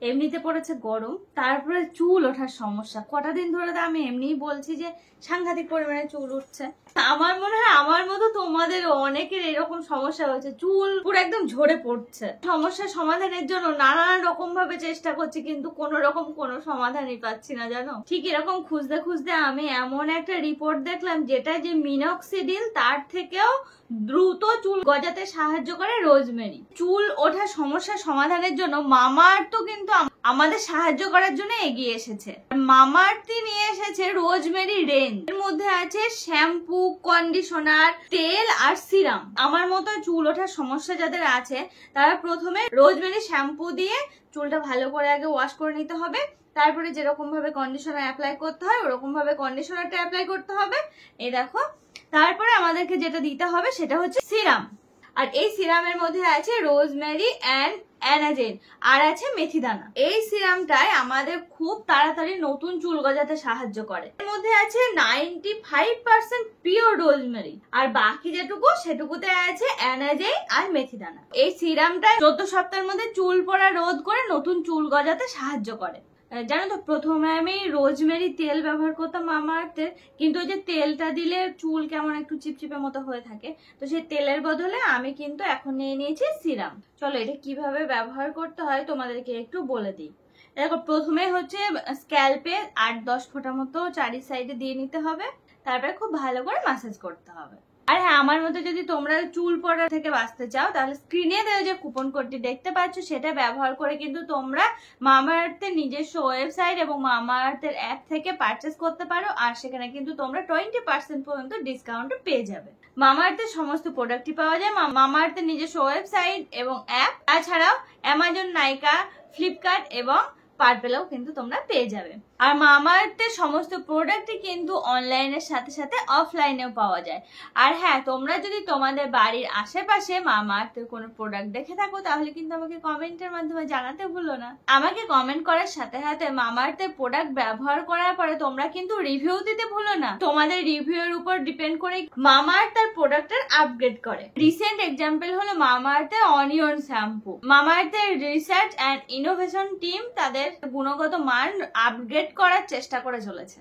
এমনিতে পড়েছে গরম, তারপরে চুল ওঠার সমস্যা। কটা দিন ধরে তো আমি এমনিই বলছি যে সাংঘাতিক পরিমাণে চুল উঠছে। আমার মনে হয় আমার মতো তোমাদের অনেকের এরকম সমস্যা হয়েছে, চুল পুরো একদম ঝরে পড়ছে। সমস্যার সমাধানের জন্য নানান রকম ভাবে চেষ্টা করছি, কিন্তু কোনো সমাধানই পাচ্ছি না জানো। ঠিক এরকম খুঁজতে খুঁজতে আমি এমন একটা রিপোর্ট দেখলাম যেটা যে মিনক্সিডিল তার থেকেও দ্রুত চুল গজাতে সাহায্য করে রোজমেরি। চুল ওঠার সমস্যার সমাধানের জন্য মামাআর্থ কিন্তু আমাদের সাহায্য করার জন্য এগিয়ে এসেছে। মামাআর্থ নিয়ে এসেছে রোজমেরি রেঞ্জ। এর মধ্যে আছে শ্যাম্পু, কন্ডিশনার, তেল আর সিরাম। আমার মতো চুল ওঠার সমস্যা যাদের আছে তারা প্রথমে রোজমেরি শ্যাম্পু দিয়ে চুলটা ভালো করে আগে ওয়াশ করে নিতে হবে। তারপরে যেরকম ভাবে কন্ডিশনার অ্যাপ্লাই করতে হয় ওরকম ভাবে কন্ডিশনারটা অ্যাপ্লাই করতে হবে। এই দেখো, তারপরে আমাদেরকে যেটা দিতে হবে সেটা হচ্ছে সিরাম। আর এই সিরামের মধ্যে আছে রোজমেরি অ্যান্ড অ্যানাজেন আর আছে মেথিদানা। এই সিরামটাই আমাদের খুব তাড়াতাড়ি নতুন চুল গজাতে সাহায্য করে। এর মধ্যে আছে 95% পিওর রোজমেরি, আর বাকি যেটুকু সেটুকুতে আছে অ্যানাজেন আর মেথিদানা। এই সিরামটা 14 সপ্তাহের মধ্যে চুল পড়া রোধ করে নতুন চুল গজাতে সাহায্য করে। জানো তো, প্রথমে আমি রোজমেরি তেল ব্যবহার করতাম মামাআর্থের, কিন্তু ওই যে তেলটা দিলে চুল কেমন একটু চিপচিপে মতো হয়ে থাকে, তো সেই তেলের বদলে আমি কিন্তু এখন নিয়ে নিয়েছি সিরাম। চলো এটা কিভাবে ব্যবহার করতে হয় তোমাদেরকে একটু বলে দিই। দেখো, প্রথমে হচ্ছে স্ক্যাল্পে 8-10 ফোঁটা মতো চারি সাইডে দিয়ে নিতে হবে, তারপরে খুব ভালো করে ম্যাসাজ করতে হবে। আর হ্যাঁ, আমার মতো যদি তোমরা চুল পড়া থেকে বাঁচতে চাও তাহলে স্ক্রিনে দেওয়া যে কুপন কোডটি দেখতে পাচ্ছ সেটা ব্যবহার করে কিন্তু তোমরা মামাআর্থের নিজস্ব ওয়েবসাইট এবং মামাআর্থের অ্যাপ থেকে পারচেস করতে পারো। আর সেখানে কিন্তু তোমরা 20% পর্যন্ত ডিসকাউন্ট পেয়ে যাবে। মামাআর্থের সমস্ত প্রোডাক্টই পাওয়া যায় মামাআর্থের নিজস্ব ওয়েবসাইট এবং অ্যাপ। তাছাড়াও অ্যামাজন, নাইকা, ফ্লিপকার্ট এবং পার্পেলেও কিন্তু তোমরা পেয়ে যাবে। আর মামাআর্থের সমস্ত প্রোডাক্টই কিন্তু অনলাইনের সাথে সাথে অফলাইনেও পাওয়া যায়। আর হ্যাঁ, তোমরা যদি তোমাদের বাড়ির আশেপাশে মামাআর্থের কোনো প্রোডাক্ট দেখে থাকো তাহলে কিন্তু আমাকে কমেন্টের মাধ্যমে জানাতে ভুলো না। আমাকে কমেন্ট করার সাথে সাথে মামাআর্থের প্রোডাক্ট ব্যবহার করার পরে তোমরা কিন্তু রিভিউ দিতে ভুলো না। তোমাদের রিভিউ এর উপর ডিপেন্ড করে মামাআর্থ তার প্রোডাক্টের আপগ্রেড করে। রিসেন্ট এক্সাম্পল হলো মামাআর্থের অনিয়ন শ্যাম্পু। মামাআর্থের রিসার্চ অ্যান্ড ইনোভেশন টিম তাদের গুণগত মান আপগ্রেড করার চেষ্টা করে চলেছে।